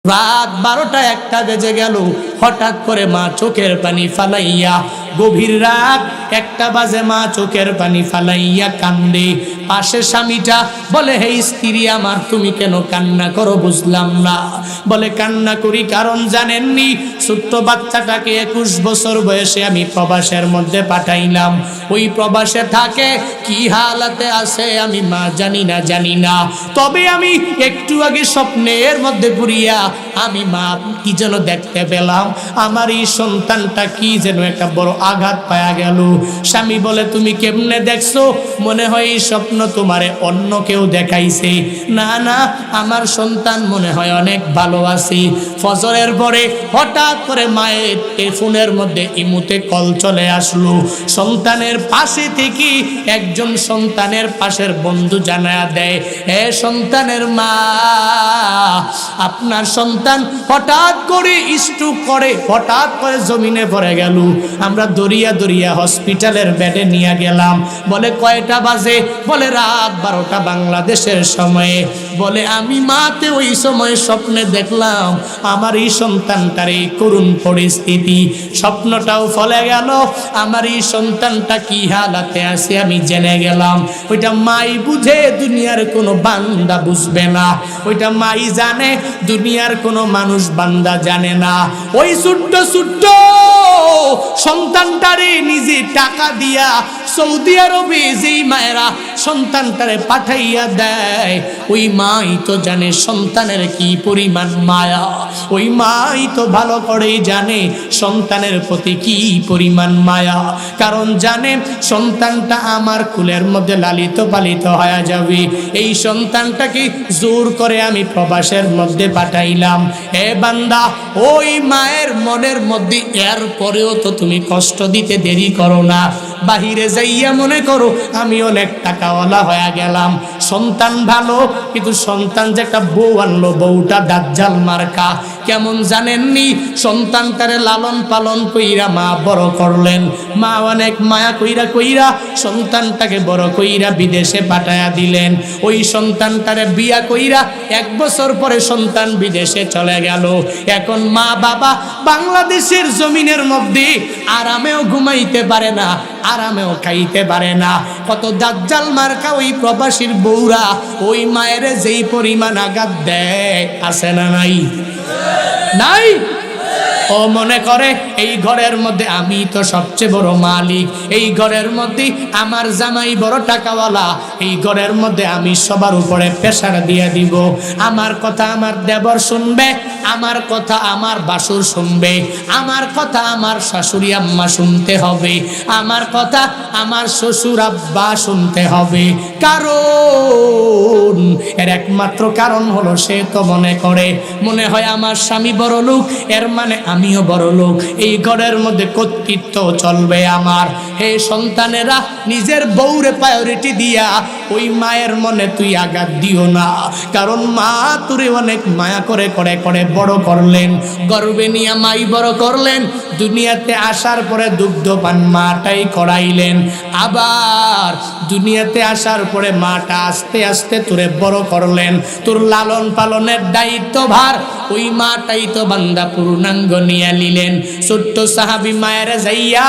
রাত 12টা 1টা বেজে গেল। হঠাৎ করে মা চোখের পানি ফালাইয়া, গভীর রাত 1টা বাজে, মা চোখের পানি ফালাইয়া কান্দে। পাশে স্বামীটা বলে, হে স্ত্রী আমার, তুমি কেন কান্না করো বুঝলাম না। বলে, কান্না করি কারণ জানেননি, ছোট্ট বাচ্চাটাকে 21 বছর বয়সে আমি প্রবাসের মধ্যে পাঠাইলাম। ওই প্রবাসে থাকে, কি হালাতে আছে আমি মা জানি না। তবে আমি একটু আগে স্বপ্নের মধ্যে পুরিয়া আমি মা কি যেন দেখতে পেলাম, আমার এই সন্তানটা কি যেন একটা বড় আঘাত পায়া গেল। স্বামী বলে, তুমি কেমনে দেখছো? মনে হয় এই স্বপ্ন তোমারে অন্য কেউ দেখাইছে। না, আমার সন্তান মনে হয় অনেক ভালো আছে। ফজরের পরে হঠাৎ করে মায়ের ফোনের মধ্যে ইমুতে কল চলে আসলো। সন্তানের পাশে থেকে একজন সন্তানের পাশের বন্ধু জানায়া দেয়, হে সন্তানের মা, আপনার সন্তান হঠাৎ করে স্ট্রোক করে হঠাৎ করে জমিনে পড়ে গেল। আমরা দরিয়া হসপিটালের বেডে নিয়ে গেলাম। বলে, কয়টা বাজে? বলে, রাত 12টা বাংলাদেশের সময়ে। বলে, আমি মাতে ওই সময় স্বপ্নে দেখলাম আমার এই সন্তানটার এই করুণ পরিস্থিতি। স্বপ্নটাও ফলে গেল, আমার এই সন্তানটা কি হালাতে আছে আমি জেনে গেলাম। ওইটা মাই বুঝে, দুনিয়ার কোনো বান্দা বুঝবে না। ওইটা মাই জানে, দুনিয়ার কোনো মানুষ বান্দা জানে না। ওই ছোট্ট সন্তানটারে নিজে টাকা দিয়া সৌদি আরবে যেই মায়েরা সন্তানটারে পাঠাইয়া দেয়, ওই মাই তো জানে সন্তানের কি পরিমাণ মায়া। ওই মাই তো ভালো করেই জানে সন্তানের প্রতি কি পরিমাণ মায়া। কারণ জানে সন্তানটা আমার কুলের মধ্যে লালিত পালিত হয়ে যাবে। এই সন্তানটাকে জোর করে আমি প্রবাসের মধ্যে পাঠাইলাম। এ বান্দা, ওই মায়ের মনের মধ্যে এর পরেও তো তুমি কষ্ট দিতে দেরি করো না। বাহিরে যাইয়া মনে করো আমি অনেক টাকাওয়ালা হয়ে গেলাম, সন্তান ভালো, কিন্তু সন্তান যে একটা বউ আনলো, বউটা দাজ্জাল মার্কা। কেমন জানেননি? সন্তানটারে লালন পালন কইরা মা বড় করলেন। মা অনেক মায়া কইরা সন্তানটাকে বড় কইরা বিদেশে পাঠায়া দিলেন। ওই সন্তানটারে বিয়া কইরা 1 বছর পরে সন্তান বিদেশে চলে গেল। এখন মা বাবা বাংলাদেশের জমিনের মধ্যে আরামেও ঘুমাইতে পারে না, আরামেও খাইতে পারে না। কত দাজ্জাল মার্কা ওই প্রবাসীর বউরা ওই মায়ের যেই পরিমাণ আঘাত দেয়, আছে না নাই? ও মনে করে এই ঘরের মধ্যে আমি তো সবচেয়ে বড় মালিক, এই ঘরের মধ্যে আমার জামাই বড় টাকাওয়ালা, এই ঘরের মধ্যে আমি সবার উপরে প্রেসার দিয়ে দিব। আমার কথা আমার দেবর শুনবে, আমার কথা আমার বাসুর শুনবে, আমার কথা আমার শাশুড়ি আম্মা শুনতে হবে, আমার কথা আমার শ্বশুর আব্বা শুনতে হবে। কারণ এর একমাত্র কারণ হলো সে তো মনে হয় আমার স্বামী বড় লোক, এর মানে আমিও বড় লোক, এই ঘরের মধ্যে কর্তৃত্ব চলবে আমার। হে সন্তানেরা, নিজের বউরে প্রায়োরিটি দিয়া ওই মায়ের মনে তুই আঘাত দিও না। কারণ মা তোরে অনেক মায়া করে বড় করলেন, গর্বে নিয়ে মাই বড় করলেন। দুনিয়াতে আসার পরে দুগ্ধপান মাটাই করাইলেন। আবার দুনিয়াতে আসার পরে মাটা আস্তে আস্তে তোরে বড় করলেন। তোর লালন পালনের দায়িত্বভার ওই মাটাই তো বান্দা পূর্ণাঙ্গ নিয়ে নিলেন। ছোট্ট সাহাবী মায়ের যাইয়া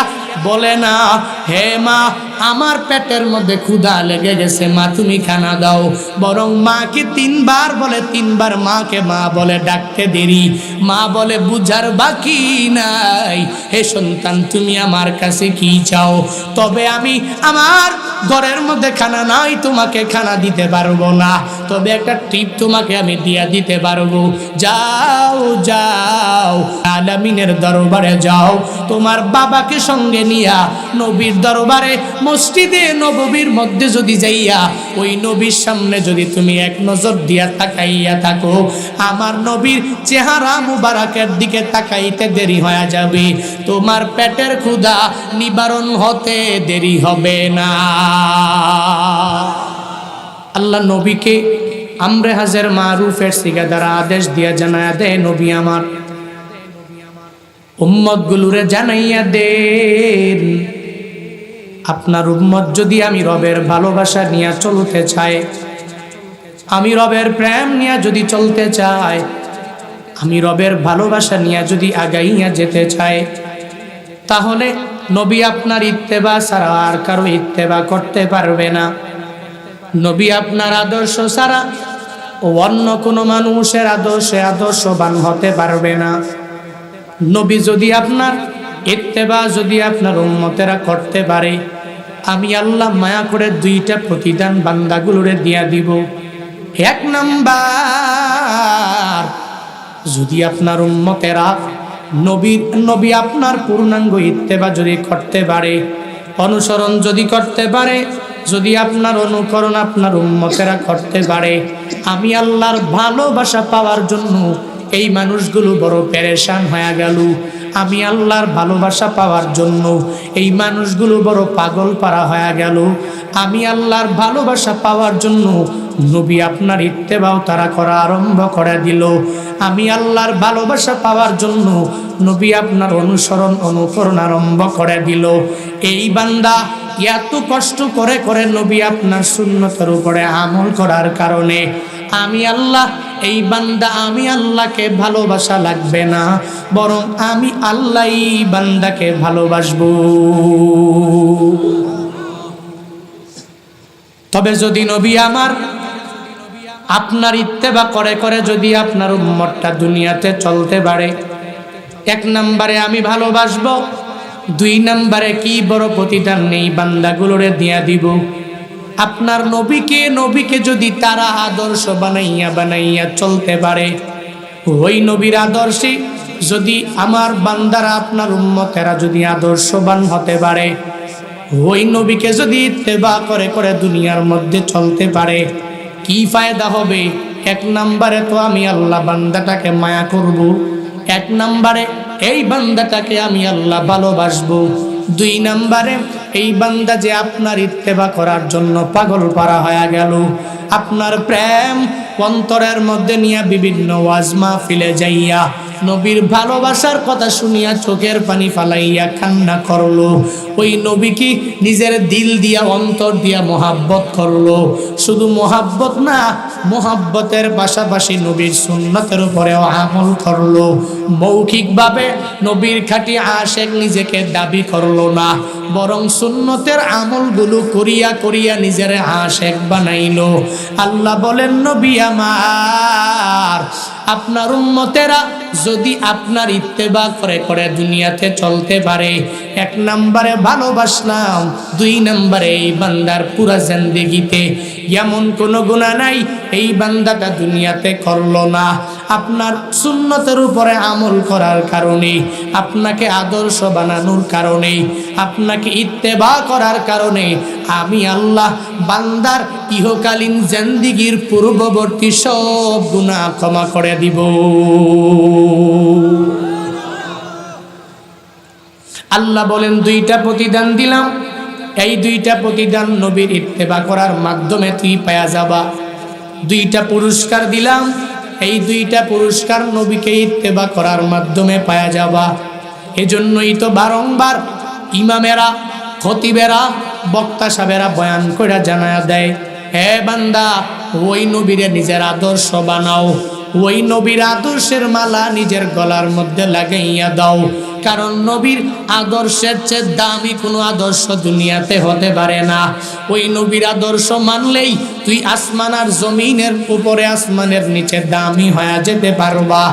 বলে না, হে মা, আমার পেটের মধ্যে ক্ষুধা লেগে গেছে, মা তুমি খানা দাও। বরং মাকে 3 বার বলে, 3 বার মাকে মা বলে ডাকতে দেরি। মা বলে, বুঝার বাকি নাই, হে সন্তান তুমি আমার কাছে কি চাও? তবে আমি আমার ঘরের মধ্যে খানা নাই, তোমাকে খানা দিতে পারবো না, তবে একটা টিপ তোমাকে আমি দিয়া দিতে পারবো। যাও আলামিনের দরবারে যাও, তোমার বাবাকে সঙ্গে নিয়া নবীর দরবারে মসজিদে নববীর মধ্যে যদি যাইয়া ওই নবীর সামনে যদি তুমি এক নজর দিয়া তাকাইয়া থাকো, আমার নবীর চেহারা মুবারকের দিকে তাকাইতে দেরি হয়ে যাবে, তোমার পেটের ক্ষুধা নিবারণ হতে দেরি হবে না। আল্লাহ নবীকে আমরে হাজার মারুফের সিগা দ্বারা আদেশ দিয়া জানায়া দেয়, নবী আমার উম্মত গুলোরে জানাইয়া দেন, আপনার উম্মত যদি আমি রবের ভালোবাসা নিয়ে চলতে চাই, আমি রবের প্রেম নিয়ে যদি চলতে চাই, আমি রবের ভালোবাসা নিয়ে যদি আগাইয়া যেতে চাই, তাহলে নবী আপনার ইত্তেবা ছাড়া আর কারো ইত্তেবা করতে পারবে না। নবী আপনার আদর্শ ছাড়া অন্য কোনো মানুষের আদর্শে আদর্শবান হতে পারবে না। নবী যদি আপনার ইত্তেবা যদি আপনার উম্মতেরা করতে পারে, আমি আল্লাহ মায়া করে দুইটা প্রতিদান বান্দাগুলোরে দিয়া দিব। এক নাম্বার, যদি আপনার উম্মতেরা নবী আপনার পূর্ণাঙ্গ ইত্তেবা যদি করতে পারে, অনুসরণ যদি করতে পারে, যদি আপনার অনুকরণ আপনার উম্মতেরা করতে পারে, আমি আল্লাহর ভালোবাসা পাওয়ার জন্য এই মানুষগুলো বড় পেরেশান হয়ে গেল। আমি আল্লাহর ভালোবাসা পাওয়ার জন্য এই মানুষগুলো বড় পাগল পারা হয়ে গেল। আমি আল্লাহর ভালোবাসা পাওয়ার জন্য নবী আপনার ইত্তেবাও তারা করা আরম্ভ করে দিল। আমি আল্লাহর ভালোবাসা পাওয়ার জন্য নবী আপনার অনুসরণ অনুকরণ আরম্ভ করে দিল। এই বান্দা এত কষ্ট করে করে নবী আপনার সুন্নতের উপরে আমল করার কারণে আমি আল্লাহ, এই বান্দা আমি আল্লাহকে ভালোবাসা লাগবে না, বরং আমি আল্লাহই বান্দাকে ভালোবাসবো। তবে যদি নবী আমার আপনার ইত্তেবা করে করে যদি আপনার উম্মতটা দুনিয়াতে চলতে পারে, এক নম্বরে আমি ভালোবাসবো, দুই নম্বরে কি বড় প্রতিদান নেই বান্দাগুলোরে দিয়া দিব। আপনার নবীকে যদি তারা আদর্শ বানাইয়া চলতে পারে, ওই নবীর আদর্শে যদি আমার বান্দারা আপনার উম্মতেরা যদি আদর্শবান হতে পারে, ওই নবীকে যদি ইত্তেবা করে করে দুনিয়ার মধ্যে চলতে পারে, কি ফায়দা হবে? এক নম্বরে তো আমি আল্লাহ বান্দাটাকে মায়া করব, এক নম্বরে এই বান্দাটাকে আমি আল্লাহ ভালোবাসবো, দুই নম্বরে এই বান্দা যে আপনার ইত্তেবা করার জন্য পাগল পারা হয়ে গেল, আপনার প্রেম অন্তরের মধ্যে নিয়ে বিভিন্ন ওয়াজ মাহফিলে যাইয়া নবীর ভালোবাসার কথা শুনিয়া চোখের পানি ফালাইয়া কান্না করলো, ওই নবীকে নিজের দিল দিয়া অন্তর দিয়া মোহাব্বত করলো। শুধু মোহাব্বত না, মোহাব্বতের পাশাপাশি নবীর সুন্নতের উপরেও আমল করলো। মৌখিকভাবে নবীর খাঁটি আশেক নিজেকে দাবি করলো না, বরং সুন্নতের আমলগুলো করিয়া করিয়া নিজের আশেক বানাইলো। আল্লাহ বলেন, নবী আমার আপনার উম্মতেরা যদি আপনার ইত্তেবা করে করে দুনিয়াতে চলতে পারে, এক নম্বরে ভালোবাসলাম, দুই নম্বরে এই বান্দার পুরা জিন্দেগিতে এমন কোনো গুনাহ নাই এই বান্দাটা দুনিয়াতে করলো না। আপনার সুন্নতের উপরে আমল করার কারণে, আপনাকে আদর্শ বানানোর কারণে, আপনাকে ইত্তেবা করার কারণে আমি আল্লাহ বান্দার ইহকালীন জিন্দেগির পূর্ববর্তী সব গুনাহ ক্ষমা করে দিব। আল্লাহ বলেন, দুইটা প্রতিদান দিলাম, এই দুইটা প্রতিদান নবীর ইত্তেবা করার মাধ্যমে তুই পাওয়া যাবা। দুইটা পুরস্কার দিলাম, এই দুইটা পুরস্কার নবীকে ইত্তেবা করার মাধ্যমে পাওয়া যাবা। এজন্যই তো বারংবার ইমামেরা, খতিবেরা, বক্তা সাহেবেরা বয়ান করে জানায়া দেয়, হে বান্দা ওই নবীরে নিজের আদর্শ বানাও, ওই নবীর আদর্শের মালা নিজের গলার মধ্যে লাগাইয়া দাও। কারণ নবীর আদর্শের চেয়ে দামি কোনো আদর্শ দুনিয়াতে হতে পারে না। ওই নবীর আদর্শ মানলেই তুই আসমান আর জমিনের উপরে, আসমানের নিচে দামি হয়ে যেতে পারবা।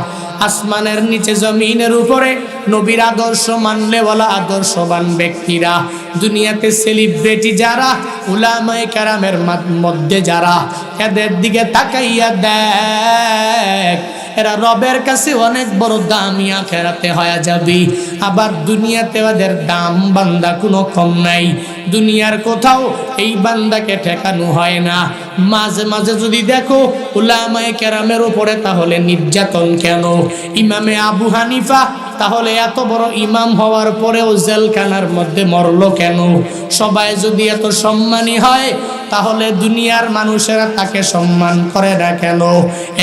আসমানের নিচে জমিনের উপরে নবীর আদর্শ মানলে বলা আদর্শবান ব্যক্তিরা, দুনিয়াতে সেলিব্রিটি যারা, উলামায়ে কেরামের মধ্যে যারা, এদের দিকে তাকাইয়া দেখ, এরা রবের কাছে অনেক বড় দামি আখিরাতে হয়ে যাবে। আবার দুনিয়াতে ওদের দাম বান্দা কোনো কম নাই। দুনিয়ার কোথাও এই বান্দাকে ঠেকানো হয় না। মাঝে মাঝে যদি দেখো উলামায়ে কেরামের উপরে, তাহলে নির্যাতন কেন? ইমামে আবু হানিফা তাহলে এত বড় ইমাম হওয়ার পরেও জেলখানার মধ্যে মরলো কেন? সবাই যদি এত সম্মানী হয়, তাহলে দুনিয়ার মানুষেরা তাকে সম্মান করে না কেন?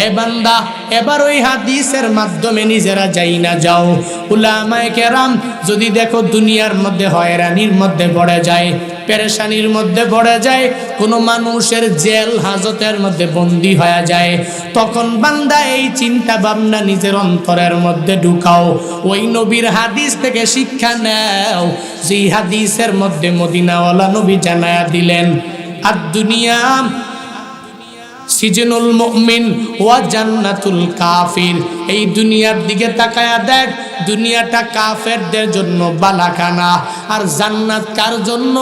এ বান্দা, এবার ওই হাদিসের মাধ্যমে নিজেরা যাই না যাও। উলামায়ে কেরাম যদি দেখো দুনিয়ার মধ্যে হয়রানির মধ্যে পড়ে যায়, পেরেশানির মধ্যে পড়ে যায়, কোনো মানুষের জেল হাজতের মধ্যে বন্দী হয়ে যায়, তখন বান্দা এই চিন্তা ভাবনা নিজের অন্তরের মধ্যে ঢুকাও, ওই নবীর হাদিস থেকে শিক্ষা নাও, যে হাদিসের মধ্যে মদিনাওয়ালা নবী জানায়া দিলেন, আর দুনিয়া সিজনুল মুমিন ওয়া জান্নাতুল কাফির। এই দুনিয়ার দিকে তাকায়া দেখ, দুনিয়াটা কাফেরদের জন্য বালাখানা, আর জান্নাত কার জন্য?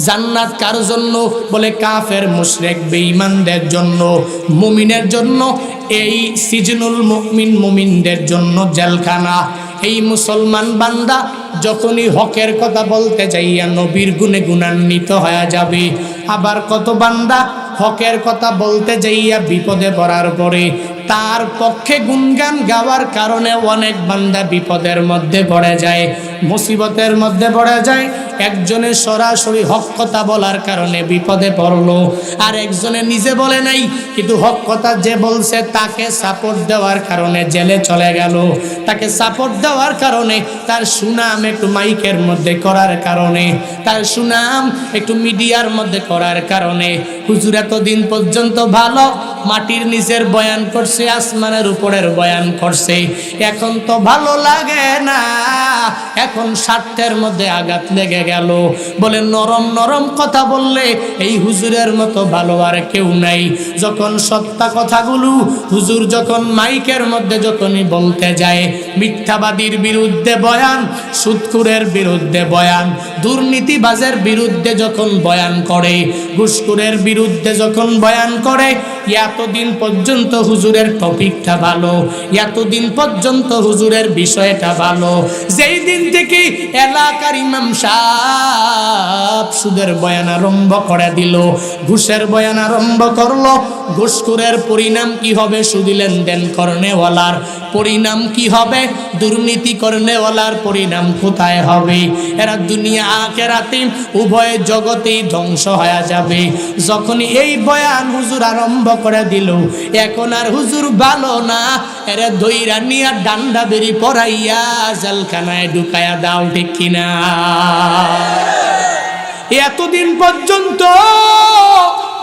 জান্নাত কার জন্য? বলে কাফের মুশরিক বেঈমানদের জন্য। মুমিনের জন্য এই সিজনুল মুমিন, মুমিনদের জন্য জেলখানা। এই মুসলমান বান্দা যখনই হকের কথা বলতে যাইয়া নবীর গুণে গুণান্বিত হয়ে যাবে, আবার কত বান্দা হকের কথা বলতে যাইয়া বিপদে পড়ার পরে তার পক্ষে গুণগান গাওয়ার কারণে অনেক বান্দা বিপদের মধ্যে পড়ে যায়, মুসিবতের মধ্যে পড়ে যায়। একজনের সরাসরি হক কথা বলার কারণে বিপদে পড়লো, আর একজনে নিজে বলে নাই কিন্তু হক কথা যে বলছে তাকে সাপোর্ট দেওয়ার কারণে জেলে চলে গেল, তাকে সাপোর্ট দেওয়ার কারণে, তার সুনাম একটু মাইকের মধ্যে করার কারণে, তার সুনাম একটু মিডিয়ার মধ্যে করার কারণে, হুজুর এতদিন পর্যন্ত ভালো মাটির নিচের বয়ান করছে, আসমানের উপরের বয়ান করছে, এখন তো ভালো লাগে না, এখন স্বার্থের মধ্যে আঘাত লেগে গেল। বলে নরম নরম কথা বললে এই হুজুরের মতো ভালো আর কেউ নাই। যখন সত্য কথাগুলো হুজুর যখন মাইকের মধ্যে যখনই বলতে যায়, মিথ্যাবাদীর বিরুদ্ধে বয়ান, সুদখোরের বিরুদ্ধে বয়ান, দুর্নীতিবাজের বিরুদ্ধে যখন বয়ান করে, ঘুষখোরের বিরুদ্ধে যখন বয়ান করে, এতদিন পর্যন্ত হুজুরের টপিকটা ভালো, এতদিন পর্যন্ত হুজুরের বিষয়টা ভালো, যেই দিন থেকে এলাকার ইমাম সাহেব সুদের বয়ান আরম্ভ করে দিল, ঘুষের বয়ান আরম্ভ করলো, ঘুষখোরের পরিণাম কি হবে? সুদি লেনদেন করনেওয়ালার পরিণাম কি হবে? দুর্নীতি করনেওয়ালার পরিণাম কোথায় হবে? এরা দুনিয়া আখিরাতে উভয় জগতেই ধ্বংস হয়ে যাবে। যখনই এই বয়ান হুজুর আরম্ভ করে দিল, এখন আর হুজুর ভালো না, এরা দইরা নিয়া ডান্ডা বেরি পরাইয়া জেলখানায় ঢুকায়া দাও, ঠিক কিনা? এতদিন পর্যন্ত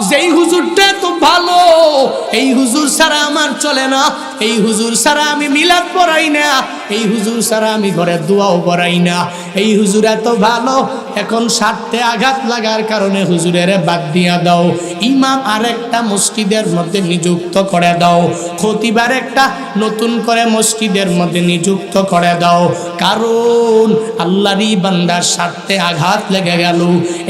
যেই হুজুরটা তো ভালো, এই হুজুর ছাড়া আমার চলে না, এই হুজুর ছাড়া আমি মিলাদ পড়াই না, এই হুজুর ছাড়া আমি ঘরে দোয়াও পড়াই না, এই হুজুর এত ভালো, এখন স্বার্থে আঘাত লাগার কারণে হুজুরের বাদ দিয়া দাও, ইমাম আরেকটা মসজিদের মধ্যে নিযুক্ত করে দাও, খতিবার একটা নতুন করে মসজিদের মধ্যে নিযুক্ত করে দাও, কারণ আল্লাহরই বান্দার স্বার্থে আঘাত লেগে গেল।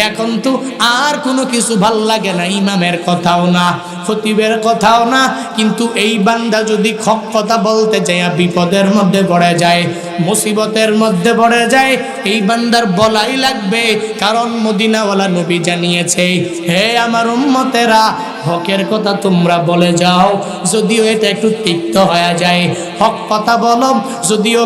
এখন তো আর কোনো কিছু ভাল লাগে না, ইমামের কথাও না, খতিবের কথাও না, কিন্তু এই বান্দা যদি হক কথা বলতে যায় বিপদের মধ্যে পড়ে যায়, মুসিবতের মধ্যে পড়ে যায়, এই বান্দার বলাই লাগবে, কারণ মদিনাওয়ালা নবী জানিয়েছে, হে আমার উম্মতেরা, হকের কথা তোমরা বলে যাও, যদিও এটা একটু তিক্ত হয়ে যায়, হক কথা বলো, যদিও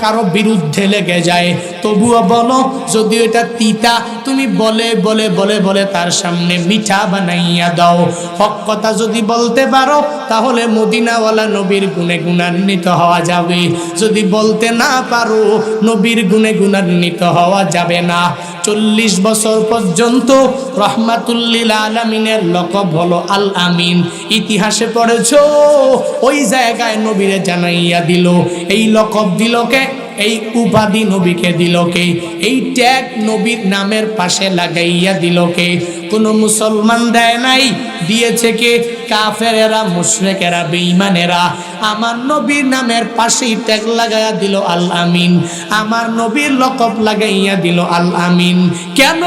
কারো বিরুদ্ধে লেগে যায় তবুও বলো, যদিও এটা তিতা, তুমি বলে বলে বলে বলে তার সামনে মিঠা বানাইয়া দাও। হক কথা যদি বলতে পারো তাহলে মদিনাওয়ালা নবীর গুণে গুণান্বিত হওয়া যাবে, যদি বলতে না পারো নবীর গুণে গুণান্বিত হওয়া যাবে না। 40 বছর পর্যন্ত রহমাতুল্লিল আলামিনের লকব হলো আল আমিন, ইতিহাসে পড়েছো, ওই জায়গায় নবীরে জানাইয়া দিল, এই লকব দিল কে? এই উপাধি নবীকে দিল কে? এই ট্যাগ নবীর নামের পাশে লাগাইয়া দিল কে? কোন মুসলমান দেয় নাই, দিয়েছে কে? কাফেরেরা, মুশরিকেরা, বেঈমানেরা। আমার নবীর নামের পাশেই ট্যাগ লাগাইয়া দিল আল আমিন, আমার নবীর লকব লাগাইয়া দিল আল আমিন। কেন?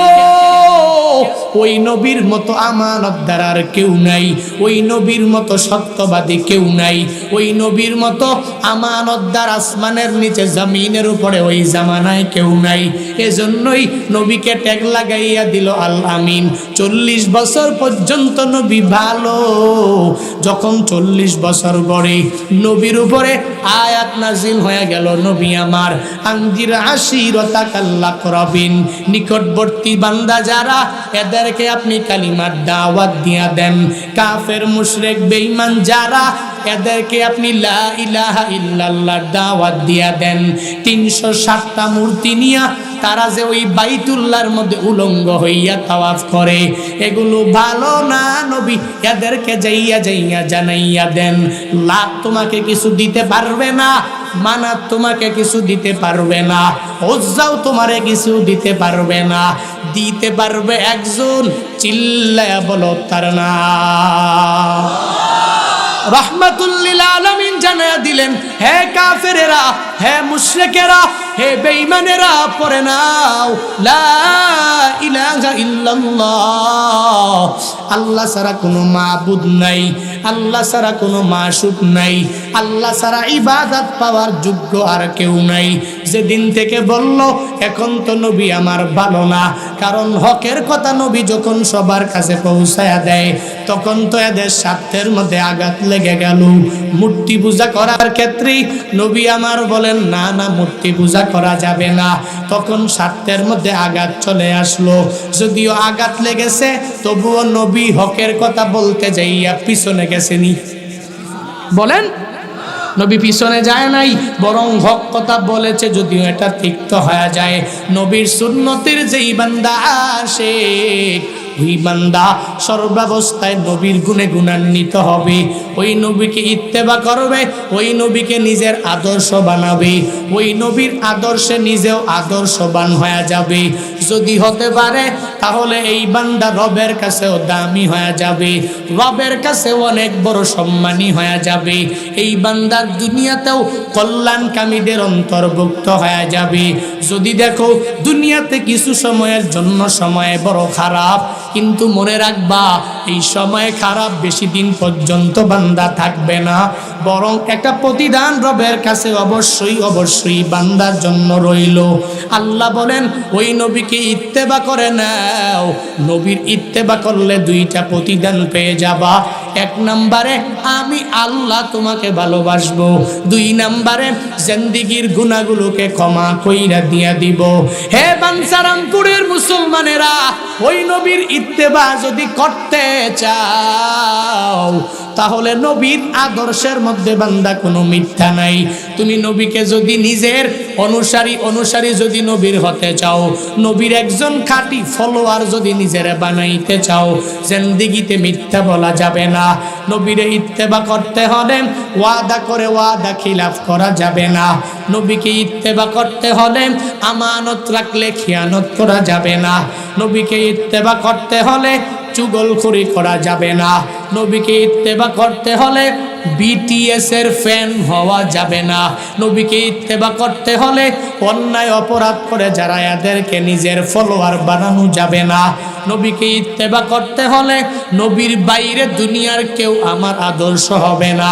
ওই নবীর মতো আমানতদার আর কেউ নাই, ওই নবীর মতো সত্যবাদী কেউ নাই, ওই নবীর মতো আমানতদার আসমানের নিচে জমিনের উপরে ওই জামানায় কেউ নাই। এজন্যই নবীকে ট্যাগ লাগাইয়া দিল আল আমিন। 40 বছর পর্যন্ত নবী ভালো। যখন 40 বছর পরে নবীর উপরে আয়াত নাজিল হয়ে গেল, নবী আমার আনজির আশিরাতাকাল আকরাবিন, নিকটবর্তী বান্দা যারা, এদেরকে আপনি কালিমার দাওয়াত দিয়া দেন। কাফের, মুশরিক, বেঈমান যারা, এদেরকে আপনি লা ইলাহা ইল্লাল্লাহর দাওয়াত দিয়া দেন। 360টা মূর্তি নিয়া তারা যে ওই বাইতুল্লাহর মধ্যে উলঙ্গ হইয়া তাওয়াফ করে, এগুলো ভালো না নবী, এদেরকে যাইয়া যাইয়া জানাইয়া দেন। লাত তোমাকে কিছু দিতে পারবে না, মানাত তোমাকে কিছু দিতে পারবে না, উজ্জাও তোমারে কিছু দিতে পারবে না, দিতে পারবে একজন, চিল্লায়া বলো তার নাম। রাহমাতুল লিল আলামিন জানায়া দিলেন, হে কাফেরেরা, হে মুশরিকেরা, হে বেঈমানেরা, পড়ে নাও লা ইলাহা ইল্লাল্লাহ, আল্লাহ ছাড়া কোনো মাবুদ নাই, আল্লাহ ছাড়া কোনো মাশুক নাই, আল্লাহ ছাড়া ইবাদত পাওয়ার যোগ্য আর কেউ নাই। যেদিন থেকে বলল, এখন তো নবী আমার ভালো না, কারণ হকের কথা নবী যখন সবার কাছে পৌঁছায়া দেয়, তখন তো এদের স্বার্থের মধ্যে আঘাত লেগে গেল। মূর্তি পূজা করার ক্ষেত্রে নবী আমার বলেন, না না, মূর্তি পূজা করা যাবে না। তখন স্বার্থের মধ্যে আঘাত চলে আসলো। যদিও আঘাত লেগেছে, তবুও নবী হকের কথা বলতে যাইয়া পিছনে গেছেনি। বলেন, নবী পিছনে যায় নাই, বরং হক কথা বলেছে। যদিও এটা তিক্ত হয়ে যায়, নবীর সুন্নতের যেই বান্দা আসে, ওই বান্দা সর্বাবস্থায় নবীর গুণে গুণান্বিত হবে, ওই নবীকে ইত্তেবা করবে, ওই নবীকে নিজের আদর্শ বানাবে, ওই নবীর আদর্শে নিজেও আদর্শবান হয়ে যাবে। যদি হতে পারে, তাহলে এই বান্দা রবের কাছেও দামি হয়ে যাবে, রবের কাছেও অনেক বড় সম্মানী হয়ে যাবে। এই বান্দার দুনিয়াতেও কল্যাণকামীদের অন্তর্ভুক্ত হয়ে যাবে। যদি দেখো দুনিয়াতে কিছু সময়ের জন্য সময় বড় খারাপ, কিন্তু মনে রাখবা, এই সময় খারাপ বেশি দিন পর্যন্ত বান্দা থাকবে না, বরং একটা প্রতিদান রবের কাছে অবশ্যই অবশ্যই বান্দার জন্য রইল। আল্লাহ বলেন, ওই নবীকে ইত্তেবা করে নাও। নবীর ইত্তেবা করলে দুইটা প্রতিদান পেয়ে যাবা। এক নম্বরে, আমি আল্লাহ তোমাকে ভালোবাসবো। দুই নম্বরে, জিন্দেগীর গুনাহগুলোকে ক্ষমা কইরা দিয়া দিব। হে বাঞ্ছারামপুরের মুসলমানেরা, ওই নবীর ইত্তেবা যদি করতে চাও, তাহলে নবীর আদর্শের মধ্যে বান্দা কোনো মিথ্যা নাই। তুমি নবীকে যদি নিজের অনুসারী যদি নবীর হতে চাও, নবীর একজন খাঁটি ফলোয়ার যদি নিজের বানাইতে চাও, জিন্দেগিতে মিথ্যা বলা যাবে না। নবীরে ইত্তেবা করতে হলে ওয়াদা করে ওয়াদা খিলাফ করা যাবে না। নবীকে ইত্তেবা করতে হলে আমানত রাখলে খিয়ানত করা যাবে না। নবীকে ইত্তেবা করতে হলে চুগলখড়ি করা যাবে না। নবীকে ইত্তেবা করতে হলে বিটিএস এর ফ্যান হওয়া যাবে না। নবীকে ইত্তেবা করতে হলে অন্যায় অপরাধ করে যারা এদেরকে নিজের ফলোয়ার বানানো যাবে না। নবীকে ইত্তেবা করতে হলে নবীর বাইরে দুনিয়ার কেউ আমার আদর্শ হবে না।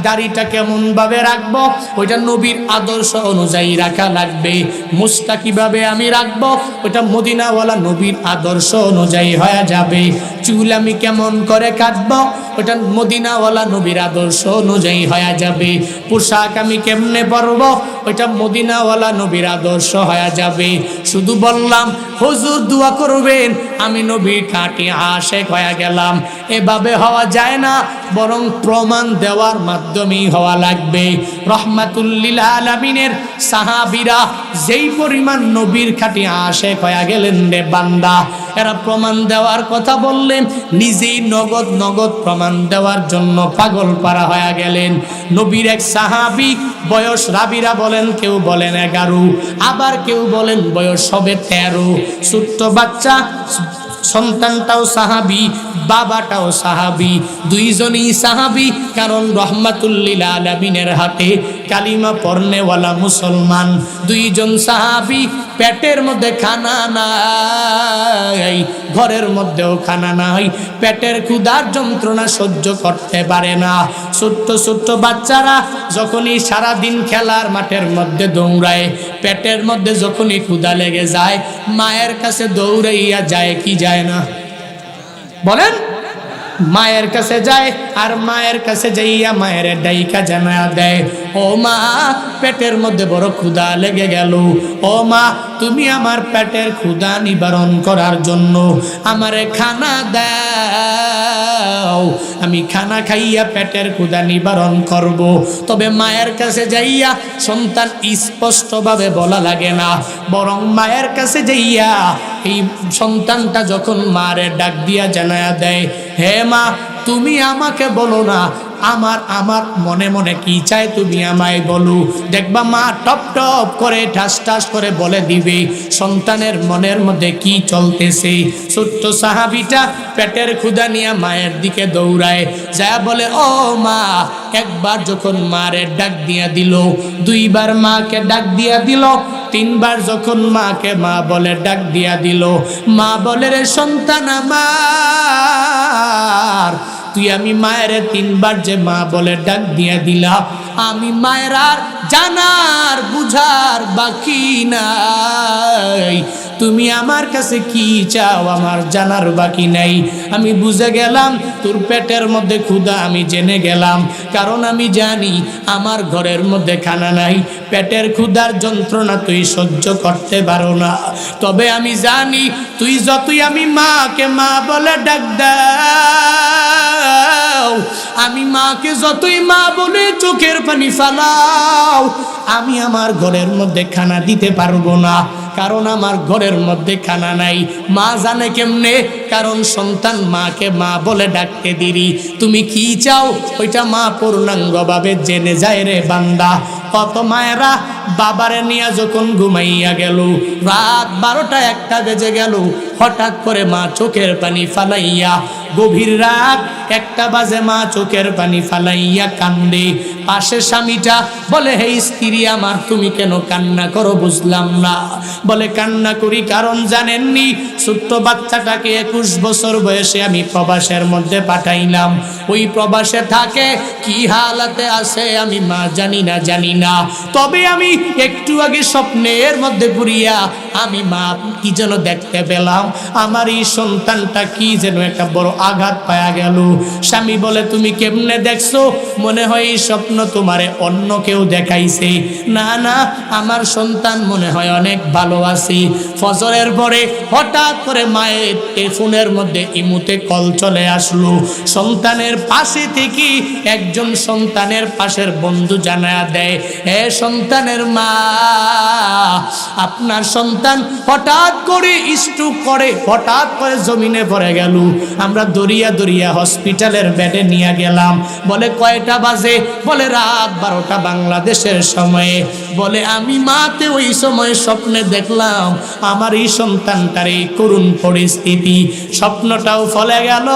দাড়িটা কেমন ভাবে রাখবো, ওইটা নবীর আদর্শ অনুযায়ী রাখা লাগবে। মুস্তা কিভাবে আমি রাখবো, ওইটা মদিনাওয়ালা নবীর আদর্শ অনুযায়ী হয়ে যাবে। চুল আমি কেমন করে কাটবো, ওইটা মদিনাওয়ালা নবীর আদর্শ অনুযায়ী হয়ে যাবে। পোশাক আমি কেমনে পরবো, ওইটা মদিনাওয়ালা নবীর আদর্শ হয়ে যাবে। শুধু বললাম হুজুর দোয়া করবেন, আমি নবীর কাটি আশেক হয়ে গেলাম, এভাবে হওয়া যায় না, বরং প্রমাণ দেওয়ার মাধ্যমেই হওয়া লাগবে। রহমাতুল লিল আলামিনের সাহাবীরা যেই পরিমাণ নবীর খাঁটি আশেক হয়ে গেলেন রে বান্দা, এরা প্রমাণ দেওয়ার কথা বললেন, নিজেই নগদ প্রমাণ দেওয়ার জন্য পাগল পারা হয়ে গেলেন। নবীর এক সাহাবী, বয়স রাবিরা বলেন, কেউ বলেন 11, আবার কেউ বলেন বয়স হবে 13। ছোট্ট বাচ্চা, সন্তানটাও সাহাবী, বাবাটাও সাহাবী, দুইজনই সাহাবী। কারণ রহমাতুল লিল আলামিনের হাতে কালিমা পড়নেওয়ালা মুসলমান দুইজন সাহাবী। পেটের মধ্যে খানা নাই, ঘরের মধ্যেও খানা নাই, পেটের ক্ষুধার যন্ত্রণা সহ্য করতে পারে না। ছোট্ট ছোট্ট বাচ্চারা যখনই সারাদিন খেলার মাঠের মধ্যে দৌড়ায়, পেটের মধ্যে যখনই ক্ষুধা লেগে যায়, মায়ের কাছে দৌড়াইয়া যায় কি যায় না? বলেন, মায়ের কাছে যায় আর মায়ের কাছে যাইয়া মায়ের ডাইকা জানা দেয়, ও মা পেটের মধ্যে বড় ক্ষুধা লেগে গেল, ও মা তুমি আমার পেটের ক্ষুধা নিবারণ করার জন্য আমারে খানা দাও, আমি খানা খাইয়া পেটের ক্ষুধা নিবারণ করব। তবে মায়ের কাছে যাইয়া সন্তান স্পষ্টভাবে বলা লাগে না, বরং মায়ের কাছে যাইয়া এই সন্তানটা যখন মারে ডাক দিয়া জানায়া দেয়, হে মা তুমি আমাকে বলো না, আমার আমার মনে মনে কি চাই তুমি আমায় বলো। দেখবা মা টপ টপ করে ঠাস ঠাস করে বলে দিবে সন্তানের মনের মধ্যে কি চলতেছে। ছোট্ট সাহাবীটা পেটের ক্ষুধা নিয়ে মায়ের দিকে দৌড়ায়, যা বলে ও মা। একবার যখন মারে ডাক দিয়া দিল, দুইবার মাকে ডাক দিয়া দিল, তিনবার যখন মাকে মা বলে ডাক দিয়া দিল, মা বলে রে সন্তান আমার, তুই আমি মায়ের তিনবার যে মা বলে ডাক দিয়া দিলা, আমি মায়ের আর জানার বুঝার বাকি নাই। তুমি আমার কাছে কি চাও আমার জানার বাকি নাই। আমি বুঝে গেলাম তোর পেটের মধ্যে ক্ষুধা, আমি জেনে গেলাম, কারণ আমি জানি আমার ঘরের মধ্যে খানা নাই। পেটের ক্ষুধার যন্ত্রণা তুই সহ্য করতে পারো না। তবে আমি জানি তুই যতই আমি মাকে মা বলে ডাক দাও, আমি মাকে যতই মা বলে চোখের পানি ফালাও, আমি আমার ঘরের মধ্যে খানা দিতে পারবো না, কারণ আমার ঘরের মধ্যে খানা নাই। মা জানে কেমনে, কারণ সন্তান মাকে মা বলে ডাকতে দিরি। তুমি কি চাও ওইটা মা পূর্ণাঙ্গভাবে জেনে যায় রে বান্দা। কত মায়েরা বাবারে নিয়ে যখন ঘুমাইয়া গেল, রাত 12টা 1টা বেজে গেল, হঠাৎ করে মা চোখের পানি ফালাইয়া, গভীর রাত 1টা বাজে মা চোখের পানি ফালাইয়া কান্দে। পাশে স্বামীটা বলে, হে স্ত্রী আমার তুমি কেন কান্না করো বুঝলাম না। বলে কান্না করি কারণ জানেননি ছোট্ট বাচ্চাটাকে 21 বছর বয়সে আমি প্রবাসের মধ্যে পাঠাইলাম। ওই প্রবাসে থাকে কি হালাতে আছে আমি মা জানি না। তবে আমি একটু আগে স্বপ্নের মধ্যে পুরিয়া আমি মা কি যেন দেখতে পেলাম, আমার এই সন্তানটা কি যেন একটা বড় আঘাত পায়া গেল। স্বামী বলে তুমি কেমনে দেখছো? মনে হয় এই স্বপ্ন তোমারে অন্য কেউ দেখাইছে। না না, আমার সন্তান মনে হয় অনেক ভালো আছে। ফজরের পরে হঠাৎ করে মায়ের ফোনের মধ্যে ইমুতে কল চলে আসলো। সন্তানের পাশে থেকে একজন সন্তানের পাশের বন্ধু জানায়া দেয়, হে সন্তানের মা, আপনার সন্তান হঠাৎ করে স্ট্রোক করে হঠাৎ করে জমিনে পড়ে গেল। আমরা দরিয়া দরিয়া হসপিটালের বেডে নিয়ে গেলাম। বলে কয়টা বাজে? বলে রাত 12টা বাংলাদেশের সময়ে। বলে আমি মাতে ওই সময় স্বপ্নে দেখলাম আমার এই সন্তানটার এই করুণ পরিস্থিতি। স্বপ্নটাও ফলে গেল,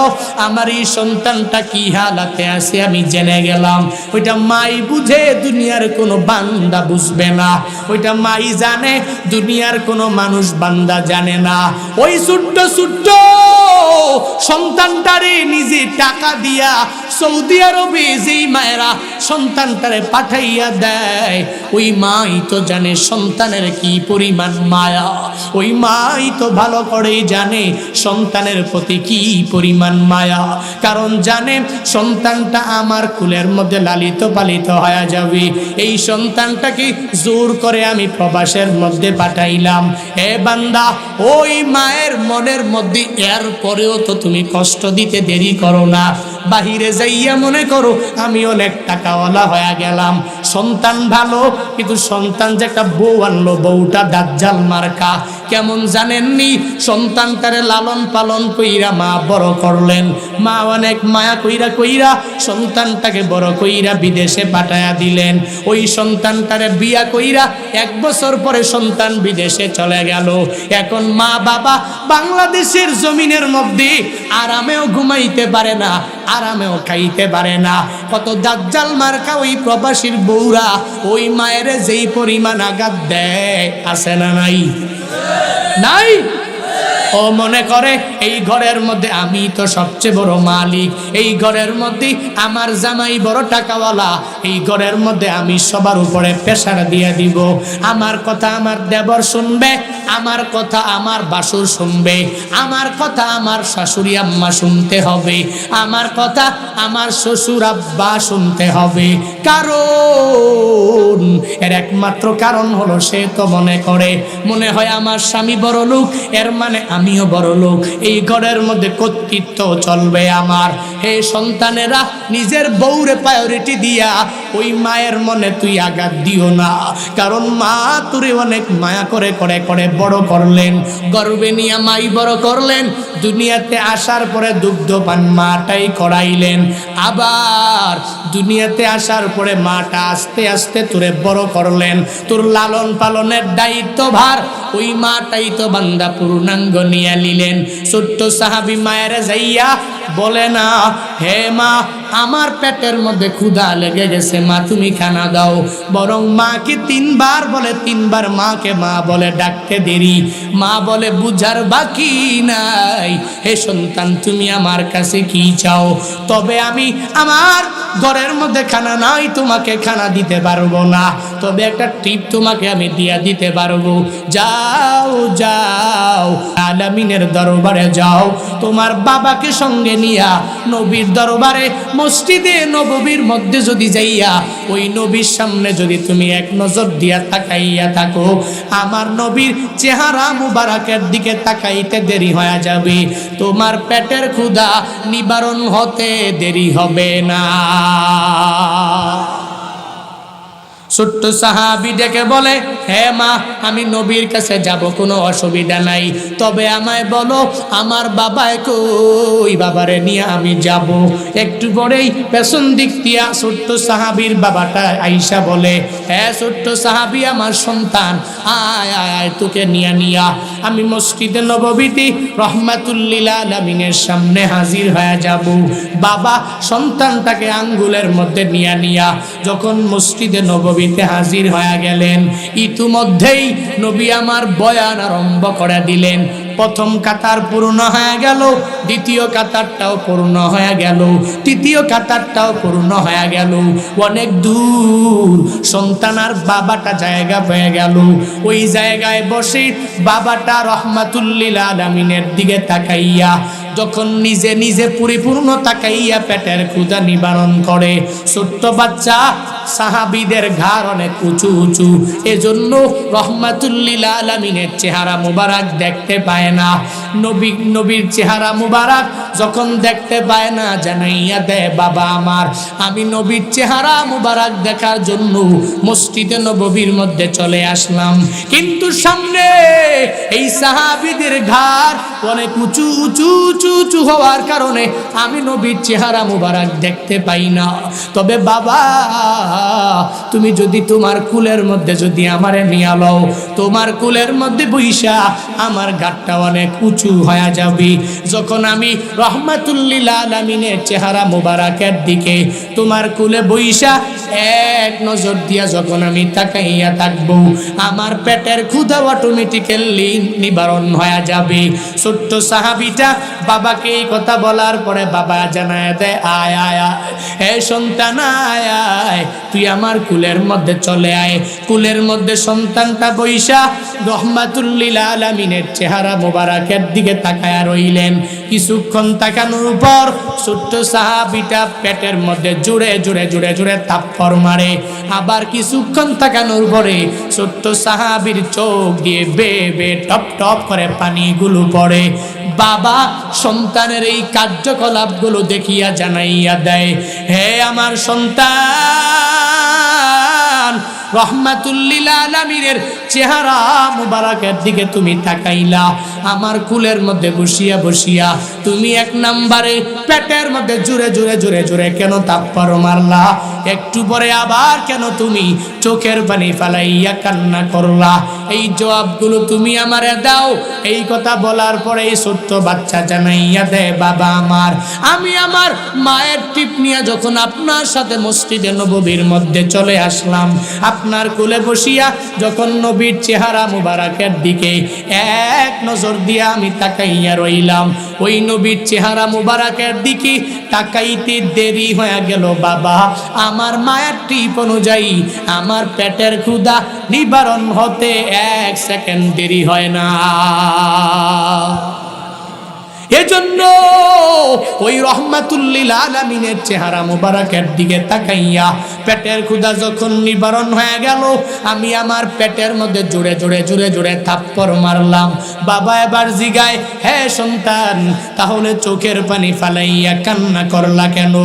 আমার এই সন্তানটা কি হালাতে আছে আমি জেনে গেলাম। ওইটা মাই বুঝে, দুনিয়ার কোনো বান্দা বুঝবে না। ওইটা মাই জানে, দুনিয়ার কোনো মানুষ বান্দা জানে না। ওই ছোট্ট ছোট্ট সন্তানটারে নিজে টাকা দিয়া সৌদি আরবে যেই মায়েরা সন্তানটারে পাঠাইয়া দেয়, ওই মাই তো জানে সন্তানের কি পরিমাণ মায়া। ওই মাই তো ভালো করেই জানে সন্তানের প্রতি কি পরিমাণ মায়া। কারণ জানে সন্তানটা আমার কুলের মধ্যে লালিত পালিত হয়ে যাবে। এই সন্তানটাকে জোর করে আমি প্রবাসের মধ্যে পাঠাইলাম। হে বান্দা, ওই মায়ের মনের মধ্যে এর পরেও তো তুমি কষ্ট দিতে দেরি করো না। বাহিরে যাইয়া মনে করো আমি অনেক টাকাওয়ালা হয়ে গেলাম, সন্তান ভালো, কিন্তু সন্তান যে একটা বউ আনলো, বউটা দাজ্জাল মার্কা। কেমন জানেননি? সন্তানটারে লালন পালন কইরা মা বড় করলেন। মা অনেক মায়া কইরা সন্তানটাকে বড় কইরা বিদেশে পাঠায়া দিলেন। ওই সন্তানটারে বিয়া কইরা 1 বছর পরে সন্তান বিদেশে চলে গেল। এখন মা বাবা বাংলাদেশের জমিনের মধ্যে আরামেও ঘুমাইতে পারে না, আরামেও খাইতে পারে না। কত দাজ্জাল মার্কা ওই প্রবাসীর বউরা ওই মায়ের যেই পরিমাণ আঘাত দেয়, আছে না নাই? নাই? ও মনে করে এই ঘরের মধ্যে আমি তো সবচেয়ে বড় মালিক, এই ঘরের মধ্যে আমার জামাই বড় টাকাওয়ালা, এই ঘরের মধ্যে আমি সবার উপরে প্রেসার দিয়ে দিব। আমার কথা আমার দেবর শুনবে, আমার কথা আমার বাসুর শুনবে, আমার কথা আমার শাশুড়ি আম্মা শুনতে হবে, আমার কথা আমার শ্বশুর আব্বা শুনতে হবে। কারণ এর একমাত্র কারণ হলো সে তো মনে হয় আমার স্বামী বড় লোক, এর মানে আমিও বড় লোক, এই ঘরের মধ্যে কর্তৃত্ব চলবে আমার। হে সন্তানেরা, নিজের বউরে প্রায়োরিটি দিয়া ওই মায়ের মনে তুই আঘাত দিও না। কারণ মা তোরে অনেক মায়া করে করে করে বড় করলেন, গর্বে নিয়ে মাই বড় করলেন, দুনিয়াতে আসার পরে দুগ্ধপান মাটাই করাইলেন, আবার দুনিয়াতে আসার পরে মাটা আস্তে আস্তে তোরে বড় করলেন। তোর লালন পালনের দায়িত্ব ভার ওই মাটাই তো বান্দা পূর্ণাঙ্গ নিয়ে নিলেন। ছোট্ট সাহাবী মায়ের যাইয়া বলে না, হে মা আমার পেটের মধ্যে ক্ষুধা লেগে গেছে, মা তুমি খানা দাও। বরং মাকে তিনবার বলে, তিনবার মাকে মা বলে ডাকতে দেরি, মা বলে বুঝার বাকি নাই, হে সন্তান তুমি আমার কাছে কি চাও? তবে আমি আমার ঘরের মধ্যে খানা নাই, তোমাকে খানা দিতে পারবো না, তবে একটা টিপ তোমাকে আমি দিয়া দিতে পারবো। যাও যাও আলামিনের দরবারে যাও, তোমার বাবাকে সঙ্গে নিয়া নবীর দরবারে মসজিদে নববীর মধ্যে যদি যাইয়া ওই নবীর সামনে যদি তুমি এক নজর দিয়া তাকাইয়া থাকো, আমার নবীর চেহারা মুবারকের দিকে তাকাইতে দেরি হয়ে যাবে, তোমার পেটের ক্ষুধা নিবারণ হতে দেরি হবে না। ছোট্ট সাহাবী ডেকে বলে, হে মা আমি নবীর কাছে যাব, কোনো অসুবিধা নাই, তবে আমায় বলো আমার বাবায় কই, বাবারে নিয়ে আমি যাব। একটু পরেই পেছন দিক দিয়া ছোট্ট সাহাবীর বাবাটা আইসা বলে, হ্যাঁ ছোট্ট সাহাবী আমার সন্তান, আয় আয় আয় তোকে নিয়া আমি মসজিদে নববীতে রহমাতুল লিল আলামিনের সামনে হাজির হয়ে যাব। বাবা সন্তানটাকে আঙ্গুলের মধ্যে নিয়া যখন মসজিদে নববীতে হাজির হয়ে গেলেন, ইতিমধ্যেই নবী আমার বয়ান আরম্ভ করে দিলেন। প্রথম কাতার পূর্ণ হয়ে গেল, দ্বিতীয় কাতারটাও পূর্ণ হয়ে গেল, তৃতীয় কাতারটাও পূর্ণ হয়ে গেল। অনেক দূর সন্তান আর বাবাটা জায়গা পেয়ে গেল। ওই জায়গায় বসে বাবাটা রহমাতুল লিল আলামিনের দিকে তাকাইয়া যখন নিজে নিজে পরিপূর্ণ তাকাইয়া পেটের ক্ষুধা নিবারণ করে। ছোট্ট বাচ্চা সাহাবীদের ঘাড় অনেক উঁচু উঁচু, এজন্য রহমাতুল লিল আলামিনের চেহারা মুবারক দেখতে পায় না। নবীর চেহারা মুবারক যখন দেখতে পায় না, জানাইয়া দেয় বাবা আমার, আমি নবীর চেহারা মুবারক দেখার জন্য মসজিদে নববীর মধ্যে চলে আসলাম, কিন্তু সামনে এই সাহাবীদের ঘাড় অনেক উঁচু উঁচু উঁচু উঁচু হওয়ার কারণে আমি নবীর চেহারা মুবারক দেখতে পাই না। তবে বাবা তুমি যদি তোমার কুলের মধ্যে যদি আমারে নিয়ে লও, তোমার কুলের মধ্যে বইসা আমার ঘাটটা অনেক উঁচু হয়ে যাবে। যখন আমি রহমাতুল লিল আলামিনের চেহারা মুবারকের দিকে তোমার কুলে বইসা এক নজর দিয়া যখন আমি তাকাইয়া থাকবো, আমার পেটের ক্ষুধা অটোমেটিক্যালি নিবারণ হয়ে যাবে। ছোট্ট সাহাবীটা বাবাকে এই কথা বলার পরে বাবা জানায় দেয়, আয় আয় আয় হে সন্তান, আয় আয় তুই আমার কুলের মধ্যে চলে আয়। কুলের মধ্যে সন্তানটা বইসা রহমাতুল লিল আলামিনের চেহারা মুবারকের দিকে তাকায়া রইলেন। কিছুক্ষণ তাকানোর পর ছোট্ট সাহাবীটা পেটের মধ্যে জুড়ে জুড়ে জুড়ে জুড়ে থাপ্পড় মারে। আবার কিছুক্ষণ তাকানোর পরে ছোট্ট সাহাবীর চোখ দিয়ে বে টপ টপ করে পানিগুলো পড়ে। বাবা সন্তানের এই কার্যকলাপগুলো দেখিয়া জানাইয়া দেয়, হে আমার সন্তান, রহমাতুল লিল আলামিনের চেহারা মুবারকের দিকে তুমি তাকাইলা, আমার কুলের মধ্যে বসিয়া বসিয়া তুমি এক নম্বরে পেটের মধ্যে জুড়ে জুড়ে জুড়ে জুড়ে কেন থাপ্পড় মারলা? একটু পরে আবার কেন তুমি চোখের পানি ফালাইয়া কান্না করলা? এই জবাবগুলো তুমি আমারে দাও। এই কথা বলার পরে এই ছোট্ট বাচ্চা জানাইয়া দেয়, বাবা আমার, আমি আমার মায়ের টিপ নিয়ে যখন আপনার সাথে মসজিদে নববীর মধ্যে চলে আসলাম, আপনার কোলে বসিয়া যখন নবী নবীর চেহারা মুবারকের দিকে এক নজর দিয়ে আমি তাকাইয়া রইলাম। ওই নবীর চেহারা মুবারকের দিকে তাকাইতে দেরি হয়ে গেল বাবা। আমার মায়ের টিপ অনুযায়ী আমার পেটের ক্ষুধা নিবারণ হতে 1 সেকেন্ড দেরি হয় না। এজন্য ওই রহমাতুল লিল আলামিনের চেহারা মুবারকের দিকে তাকাইয়া পেটের ক্ষুধা যখন নিবারণ হয়ে গেল, আমি আমার পেটের মধ্যে জোরে জোরে জোরে জোরে থাপ্পড় মারলাম। বাবা এবার জিগায়, হে সন্তান, তাহলে চোখের পানি ফালাইয়া কান্না করলা কেন?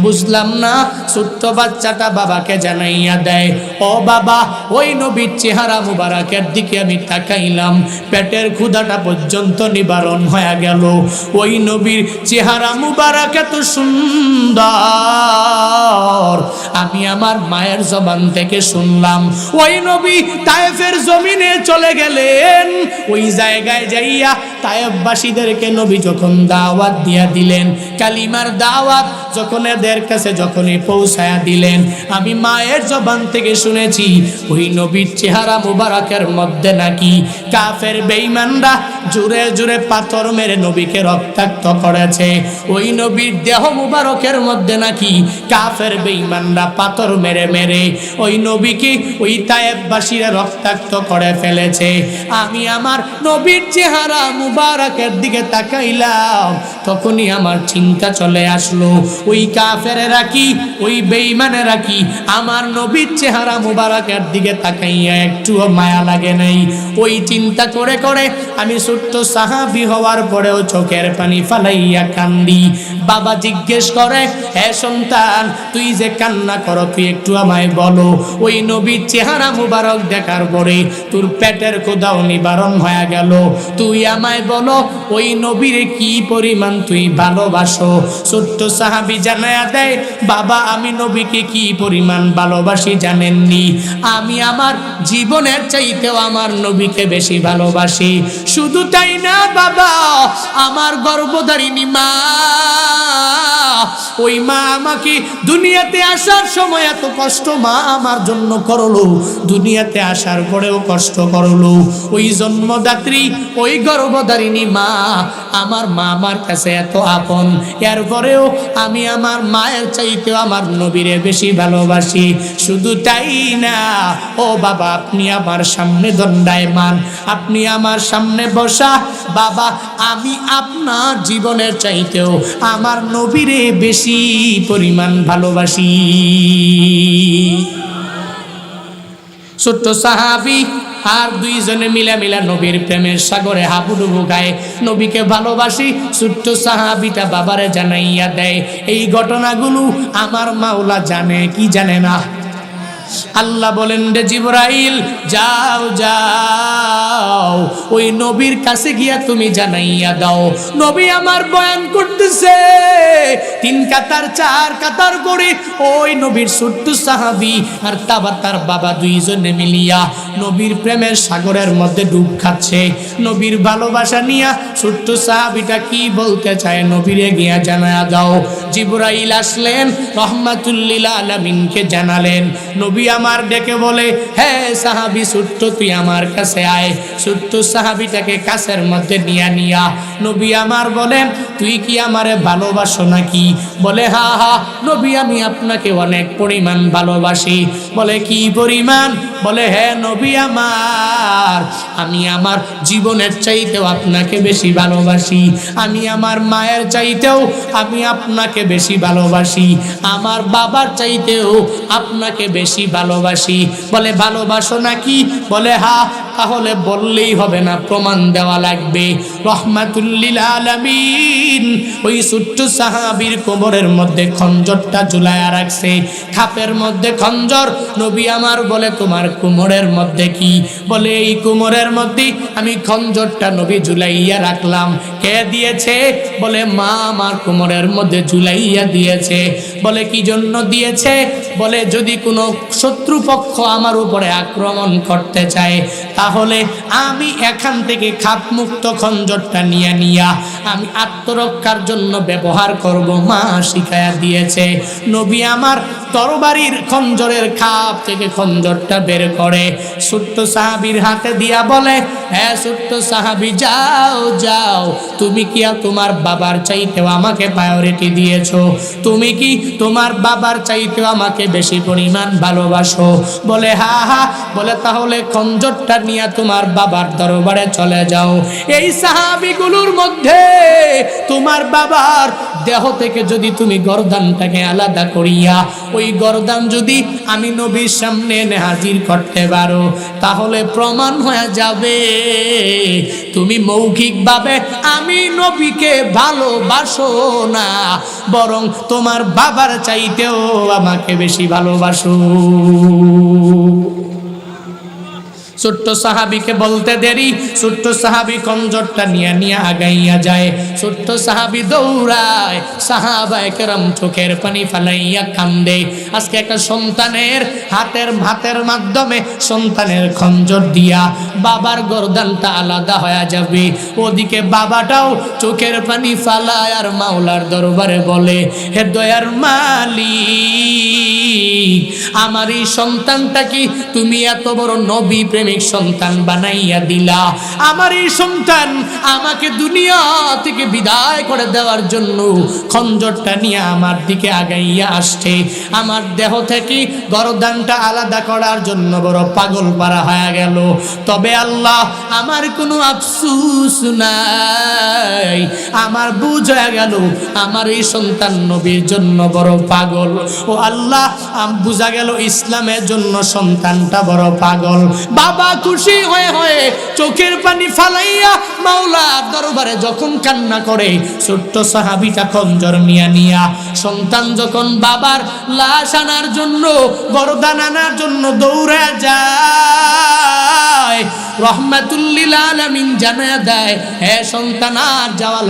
বুঝলাম না। ছোট্ট বাচ্চাটা বাবাকে জানাইয়া দেয়, ও বাবা, ওই নবীর চেহারা মুবারকের দিকে আমি তাকাইলাম, পেটের ক্ষুধাটা পর্যন্ত নিবারণ হয়ে গেল। ওই নবীর চেহারা মুবারক এত সুন্দর, আমি আমার মায়ের জবান থেকে শুনলাম। ওই নবী তায়েফের জমিনে চলে গেলেন। ওই জায়গায় যাইয়া তায়েফবাসীদেরকে নবী যখন দাওয়াত দিয়া দিলেন, কালিমার দাওয়াত যখন এদের কাছে যখনই পৌঁছায়া দিলেন, আমি মায়ের জবান থেকে শুনেছি ওই নবীর চেহারা মুবারকের মধ্যে নাকি কাফের বেঈমানরা জোরে জোরে পাথর মেরে নবীকে রক্তাক্ত করেছে। ওই নবীর দেহ মুবারকের মধ্যে নাকি কাফের বেঈমানরা পাথর মেরে মেরে ওই নবীকে ওই তায়েফবাসীরা রক্তাক্ত করে ফেলেছে। আমি আমার নবীর চেহারা মুবারকের দিকে তাকাইলাম, তখনই আমার চিন্তা চলে আসলো, ওই কাফেরেরা কি, ওই বেঈমানেরা কি আমার নবীর চেহারা মুবারকের দিকে তাকাইয়া একটুও মায়া লাগে নাই? ওই চিন্তা করে করে আমি ছোট্ট সাহাবী হওয়ার পরেও চোখের পানি ফালাইয়া কান্দি। বাবা জিজ্ঞেস করে, হে সন্তান, তুই যে কান্না করো, তুই একটু আমায় বলো, ওই নবীর চেহারা মুবারক দেখার পরে তোর পেটের ক্ষুধাও নিবারণ হয়ে গেল, তুই আমায় বলো ওই নবীরে কি পরিমাণ তুই ভালোবাসো? ছোট্ট সাহাবী জানায়া দেয়, বাবা, আমি নবীকে কি পরিমাণ ভালোবাসি জানেননি? আমি আমার জীবনের চাইতেও আমার নবীকে বেশি ভালোবাসি। শুধু তাই না বাবা, আমার গর্ভধারিণী মা, ওই মা আমাকে দুনিয়াতে আসার সময় এত কষ্ট মা আমার জন্য করলো, দুনিয়াতে আসার পরেও কষ্ট করলো। ওই জন্মদাত্রী, ওই গর্ভধারিণী মা, আমার মা আমার কাছে এত আপন, এরপরেও আমি আমার মায়ের চাইতেও আমার নবীরে বেশি ভালোবাসি। শুধু তাই না, ও বাবা, আপনি আমার সামনে দণ্ডায়মান, আপনি আমার সামনে বসা, বাবা, আমি আপনার জীবনের চাইতেও আমার নবীরে বেশি পরিমাণ ভালোবাসি। ছোট্ট সাহাবী আর দুইজনে মিলা নবীর প্রেমের সাগরে হাবুডুবু গায়ে নবীকে ভালোবাসি। ছোট্ট সাহাবীটা বাবারে জানাইয়া দেয়। এই ঘটনাগুলো আমার মাওলা জানে কি জানে না? আল্লাহ বলেন, রে জিবরাইল, যাও যাও, ওই নবীর কাছে গিয়া তুমি জানাইয়া দাও, নবী আমার বয়ান করতেছে। 3 কাতার 4 কাতার করে ওই নবীর ছোট্ট সাহাবী আর তার বাবা দুইজনে মিলিয়া নবীর প্রেমের সাগরের মধ্যে ডুব খাচ্ছে। নবীর ভালোবাসা নিয়া ছোট্ট সাহাবীটা কি বলতে চায় নবীরে গিয়া জানায়া দাও। জিবরাইল আসলেন, রহমাতুল লিল আলামিনকে জানালেন। নবী আমার ডেকে বলে, হে সাহাবী ছোট্ট, তুই আমার কাছে আয়। ছোট্ট সাহাবীটাকে কাছের মধ্যে নিয়া নবী আমার বলেন, তুই কি আমারে ভালোবাসো নাকি? বলে, হা হা নবী, আমি আপনাকে অনেক পরিমাণ ভালোবাসি। বলে, কি পরিমাণ? বলে, হ্যাঁ নবী আমার, আমি আমার জীবনের চাইতেও আপনাকে বেশি ভালোবাসি, আমি আমার মায়ের চাইতেও আমি আপনাকে বেশি ভালোবাসি, আমার বাবার চাইতেও আপনাকে বেশি ভালোবাসি। বলে, ভালোবাসো নাকি? বলে, হ্যাঁ। তাহলে বললেই হবে না, প্রমাণ দেওয়া লাগবে। রহমাতুল লিল আলামিন ওই ছোট্ট সাহাবীর কোমরের মধ্যে খঞ্জরটা ঝুলায়া রাখছে, খাপের মধ্যে খঞ্জর। নবী আমার বলে, তোমার কোমরের মধ্যে কি? বলে, এই কোমরের মধ্যে আমি খঞ্জরটা নবী ঝুলাইয়া রাখলাম। কে দিয়েছে? বলে, মা আমার কোমরের মধ্যে ঝুলাইয়া দিয়েছে। বলে, কি জন্য দিয়েছে? বলে, যদি কোনো শত্রুপক্ষ আমার উপরে আক্রমণ করতে চায়, তাহলে আমি এখান থেকে খাপমুক্ত খঞ্জরটা নিয়া আমি আত্মরক্ষার জন্য ব্যবহার করব। মা শিখায়া দিয়েছে। নবী আমার তরবারির খঞ্জরের খাপ থেকে খঞ্জরটা বের করে ছোট্ট সাহাবীর হাতে দিয়া বলে, হ্যাঁ ছোট্ট সাহাবী, যাও যাও, তুমি কি তোমার বাবার চাইতেও আমাকে প্রায়োরিটি দিয়েছো? তুমি কি তোমার বাবার চাইতেও আমাকে বেশি পরিমাণ ভালোবাসো? বলে হা হা। বলে তাহলে খঞ্জরটা নিয়ে তোমার বাবার দরবারে চলে যাও। এই সাহাবীগুলোর মধ্যে তোমার বাবার দেহ থেকে যদি তুমি গর্দানটাকে আলাদা করিয়া ওই গর্দান যদি আমি নবীর সামনে এনে হাজির করতে পারো, তাহলে প্রমাণ হয়ে যাবে তুমি মৌখিকভাবে আমি নবীকে ভালোবাসো না, বরং তোমার বাবার চাইতেও আমাকে বেশি ভালোবাসো। ছোট্ট সাহাবীকে বলতে দেরি, ছোট্ট সাহাবী খঞ্জরটা নিয়ে আগাইয়া যায়। ছোট্ট সাহাবী দৌড়ায়, সাহাবায়ে কেরাম চোখের পানি ফালাইয়া কান্দে। আজকে একটা সন্তানের হাতের মাধ্যমে সন্তানের খঞ্জর দিয়া বাবার গর্দানটা আলাদা হয়ে যাবে। ওদিকে বাবাটাও চোখের পানি ফালায় আর মাওলার দরবারে বলে, হে দয়ার মালিক, আমার এই সন্তানটা কি তুমি এত বড় নবী প্রেমিক সন্তান বানাইয়া দিলা? আমার এই সন্তান আমাকে দুনিয়া থেকে বিদায় করে দেওয়ার জন্য খঞ্জরটা নিয়ে আমার দিকে আগাইয়া আসছে। আমার দেহ থেকে গর্দানটা আলাদা করার জন্য বড় পাগল পারা হয়ে গেল। তবে আল্লাহ, আমার কোনো আফসোস নাই, আমার বুঝা গেল আমার এই সন্তান নবীর জন্য বড় পাগল। ও আল্লাহ, বুঝা গেল ইসলামের জন্য সন্তানটা বড় পাগল। বাবা খুশি হয়ে হয়ে চোখের পানি ফালাইয়া মাওলার দরবারে যখন কান্না করে, ছোট্ট সাহাবীটা খঞ্জর নিয়া সন্তান যখন বাবার লাশ আনার জন্য গর্দান আনার জন্য দৌড়ে যায়, রহমাতুল লিল আলামিন জানায়া দেয়, হে সন্তান আর যাওয়া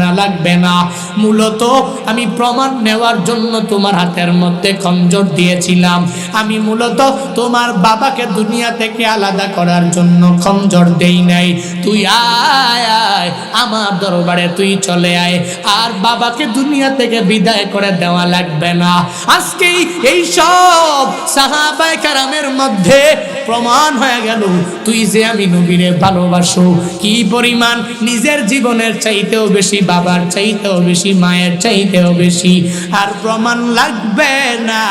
লাগবে না। মূলত আমি প্রমাণ নেওয়ার জন্য তোমার হাতের মধ্যে খঞ্জর দিয়েছিলাম। আমি মূলত তোমার বাবাকে দুনিয়া থেকে আলাদা করার জন্য খঞ্জর দেই নাই। তুই আয় আমার দরবারে, তুই চলে আয়, আর বাবাকে দুনিয়া থেকে বিদায় করে দেওয়া লাগবে না। আজকে এই সব সাহাবায়ে কেরামের মধ্যে প্রমাণ হয়ে গেল তুই যে আমি নবীরে ভালোবাসো, কি পরিমাণ নিজের জীবনের চাইতেও বেশি, বাবার চাইতেও বেশি, মায়ের চাইতেও বেশি। আর প্রমাণ লাগবে না,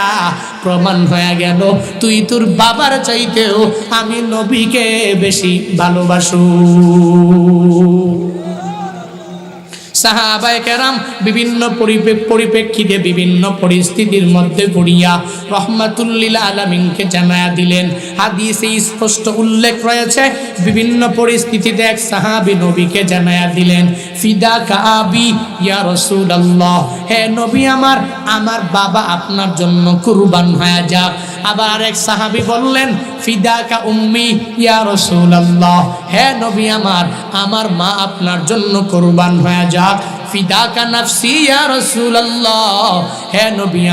প্রমাণ হয়ে গেল তুই তোর বাবার চাইতেও আমি নবীকে বেশি ভালোবাসো। সাহাবায়ে কেরাম বিভিন্ন পরিপ্রেক্ষিতে বিভিন্ন পরিস্থিতির মধ্যে পড়িয়া রহমাতুল লিল আলামিনকে জানায়া দিলেন। হাদিসে স্পষ্ট উল্লেখ রয়েছে, বিভিন্ন পরিস্থিতিতে এক সাহাবী নবীকে জানায়া দিলেন, ফিদাকা আবি ইয়া রাসূলুল্লাহ, হে নবী আমার বাবা আপনার জন্য কুরবান হয়ে যাক। আবার আরেক সাহাবী বললেন, ফিদাকা উম্মি ইয়া রাসূলুল্লাহ, হে নবী আমার মা আপনার জন্য কুরবান হয়ে যাক। ফিদাকা নাফসি ইয়া রাসূলুল্লাহ, হে নবী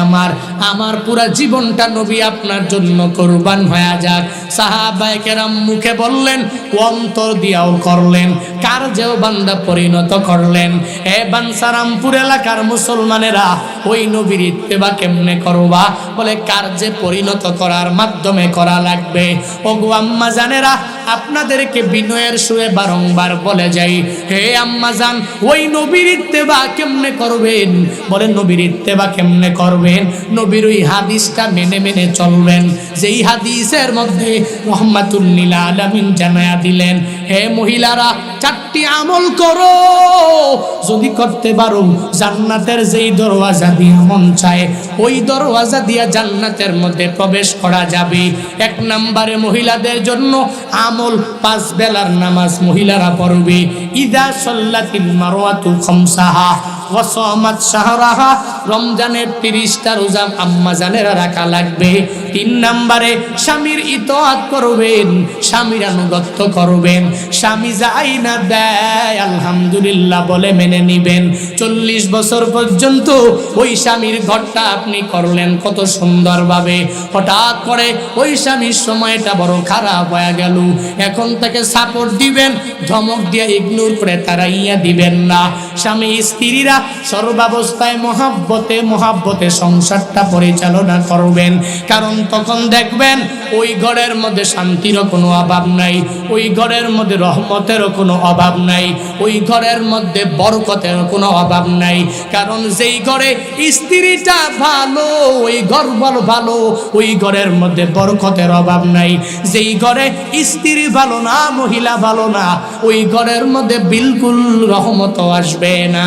আমার পুরা জীবনটা নবী আপনার জন্য কুরবান হয়ে যাক। সাহাবায়ে কেরাম মুখে বললেন, অন্তর দিয়াও করলেন, কার্যেও বান্দা পরিণত করলেন। হে বানসারামপুর এলাকার মুসলমানেরা, ওই নবীর ইত্তেবা কেমনে করবা? বলে কার্যে পরিণত করার মাধ্যমে করা লাগবে। ওগো আম্মা জানেরা, আপনাদেরকে বিনয়ের সুরে বারংবার বলে যাই, হে আম্মা জান, ওই নবীর ইত্তেবা কেমনে করবেন? বলে নবীর ইত্তেবা কেমনে করবেন? নবীর ওই হাদিসটা মেনে চলবেন, যেই হাদিসের মধ্যে রহমাতুল লিল আলামিন জানায়া দিলেন, হে মহিলারা, 4টি আমল করো, যদি করতে পারো জান্নাতের যেই দরওয়াজা দিয়ে মন চায় ওই দরওয়াজা দিয়ে জান্নাতের মধ্যে প্রবেশ করা যাবে। 1 নম্বরে মহিলাদের জন্য আমল, 5 বেলার নামাজ মহিলারা পড়বে। ইদা সাল্লাতিল মারওয়াতু খামসাহা ওয়া সামাত শাহরাহা, রমজানের 30টা রোজা আম্মা জানেরা রাখা লাগবে। 3 নম্বরে স্বামীর ইতাআত করবেন, স্বামীর আনুগত্য করবেন, স্বামী যাই না দেয় আলহামদুলিল্লাহ বলে মেনে নিবেন। 40 বছর পর্যন্ত ওই স্বামীর ঘরটা আপনি করলেন কত সুন্দরভাবে, হঠাৎ করে ওই স্বামীর সময়টা বড় খারাপ হয়ে গেল, এখন তাকে সাপোর্ট দিবেন, ধমক দিয়ে ইগনোর করে তাড়াইয়া দিবেন না। স্বামী স্ত্রীরা সর্বাবস্থায় মহাব্বতে সংসারটা পরিচালনা করবেন। কারণ তখন দেখবেন ওই ঘরের মধ্যে শান্তিরও কোনো অভাব নাই, ওই ঘরের মধ্যে রহমতেরও কোনো অভাব নাই, ওই ঘরের মধ্যে বরকতেরও কোনো অভাব নাই। কারণ যেই ঘরে স্ত্রীটা ভালো, ওই ঘর ভালো, ওই ঘরের মধ্যে বরকতের অভাব নাই। যেই ঘরে স্ত্রী ভালো না, মহিলা ভালো না, ওই ঘরের মধ্যে বিলকুল রহমত আসবে না।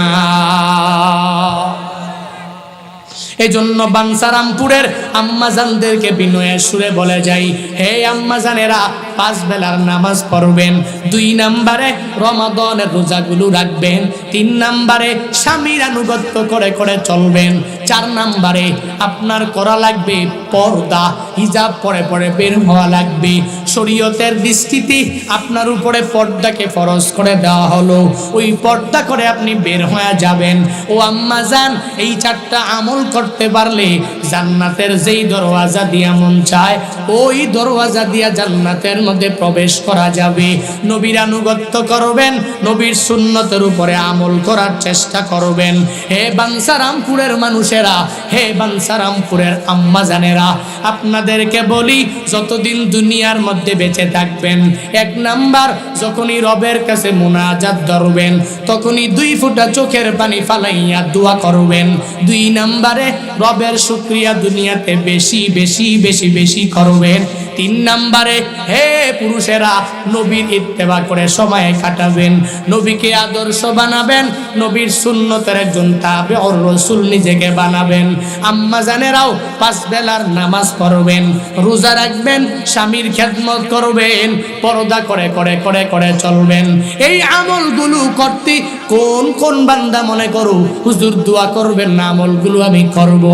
এজন্য বাঞ্ছারামপুরের আম্মাজানদেরকে বিনয়ের সুরে বলে যাই, হে আম্মাজানেরা, 5 বেলার নামাজ পড়বেন, 2 নম্বরে রমাদানের রোজাগুলো রাখবেন, 3 নম্বরে স্বামীর আনুগত্য করে করে চলবেন, 4 নম্বরে আপনার করা লাগবে পর্দা, হিজাব পরে পরে বের হওয়া লাগবে। শরীয়তের দৃষ্টিতে আপনার উপরে পর্দাকে ফরজ করে দেওয়া হলো, ওই পর্দা করে আপনি বের হয়ে যাবেন। ও আম্মাজান, এই 4টা আমল করতে পারলে জান্নাতের যেই দরওয়াজা দিয়া মন চায়, ওই দরওয়াজা দিয়া জান্নাতের মধ্যে প্রবেশ করা যাবে। নবীর আনুগত্য করবেন, নবীর সুন্নতের উপরে আমল করার চেষ্টা করবেন। হে বাঞ্ছারামপুরের মানুষেরা, হে বাঞ্ছারামপুরের আম্মাজানেরা, আপনাদেরকে বলি, যতদিন দুনিয়ার মধ্যে বেঁচে থাকবেন, 1 নাম্বার, যখনই রবের কাছে মুনাজাত ধরবেন, তখনই 2 ফোঁটা চোখের পানি ফালাইয়া দোয়া করবেন। 2 নাম্বারে রবের শুকরিয়া দুনিয়াতে বেশি বেশি বেশি বেশি করবেন। 3 নাম্বারে, হে পুরুষেরা, নবীর ইত্তেবা করে সময় কাটাবেন, নবীকে আদর্শ বানাবেন, নবীর সুন্নতের একজন তাবেউর রাসূল নিজেকে বানাবেন। আম্মাজানেরাও 5 বেলার নামাজ পড়বেন, রোজা রাখবেন, স্বামীর খেদমত করবেন, পর্দা করে করে করে করে চলবেন। এই আমলগুলো করতে কোন কোন বান্দা মনে করো হুজুর দোয়া করবেন না, আমলগুলো আমি করব।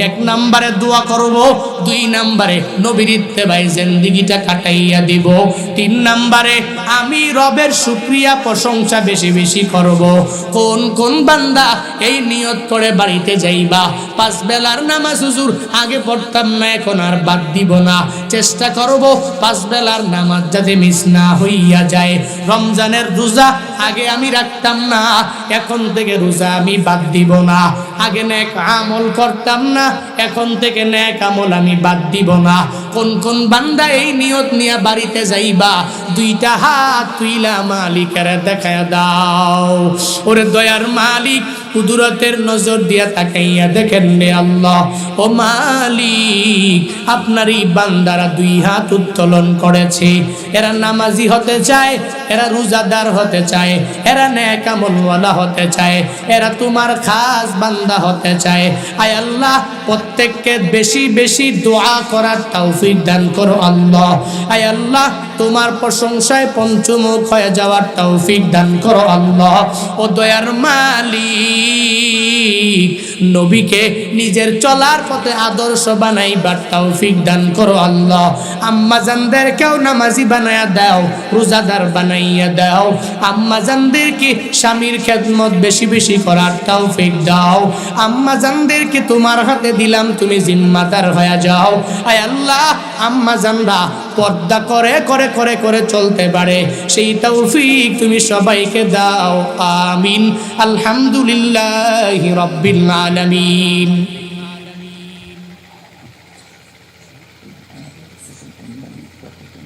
1 নম্বরে দোয়া করব, 2 নম্বরে নবীর ইত্তেবায় জিন্দেগিটা কাটাইয়া দিব, 3 নম্বরে আমি রবের শুকরিয়া প্রশংসা বেশি বেশি করব। কোন কোন বান্দা এই নিয়ত করে বাড়িতে যাইবা, 5 বেলার নামাজ হুজুর আগে পড়তাম না, এখন আর বাদ দিব না, চেষ্টা করব 5 বেলার নামাজ যাতে মিস না হইয়া যায়। রমজানের রোজা আগে আমি রাখতাম না, এখন থেকে রোজা আমি বাদ দিব না। আগে নেক আমল করতাম না, এখন থেকে নেক আমল আমি বাদ দিব না। কোন কোন বান্দা এই নিয়ত নিয়ে বাড়িতে যাইবা, 2টা হাত তুইলা মালিকের দেখায়া দাও। ওরে দয়ার মালিক, কুদরতের নজর দিয়া তাকাইয়া দেখেন রে আল্লাহ, ও মালিক, আপনার এই বান্দারা 2 হাত উত্তোলন করেছে। এরা নামাজি হতে চায়, এরা রোজাদার হতে চায়, এরা নেক আমলওয়ালা হতে চায়, এরা তোমার খাস বান্দা হতে চায়। আয় আল্লাহ, প্রত্যেককে বেশি বেশি দোয়া করার তৌফিক দান করো আল্লাহ। আয় আল্লাহ, তোমার প্রশংসায় পঞ্চমুখ হয়ে যাওয়ার তৌফিক দান করো আল্লাহ। ও দয়ার মালিক, নবীকে নিজের চলার পথে আদর্শ বানাইবার তৌফিক দান করো আল্লাহ। আম্মাজানদেরকেও নামাজি বানাইয়া দাও, রোজাদার বানাইয়া দাও। আম্মাজানদেরকে স্বামীর খেদমত বেশি বেশি করার তৌফিক দাও। আম্মাজানদেরকে তোমার হাতে দিলাম, তুমি জিম্মাদার হয়ে যাও। আয় আল্লাহ, আম্মাজানরা পর্দা করে করে করে করে চলতে পারে, সেই তৌফিক তুমি সবাইকে দাও। আমিন। আলহামদুলিল্লাহি রাব্বিল আলামিন।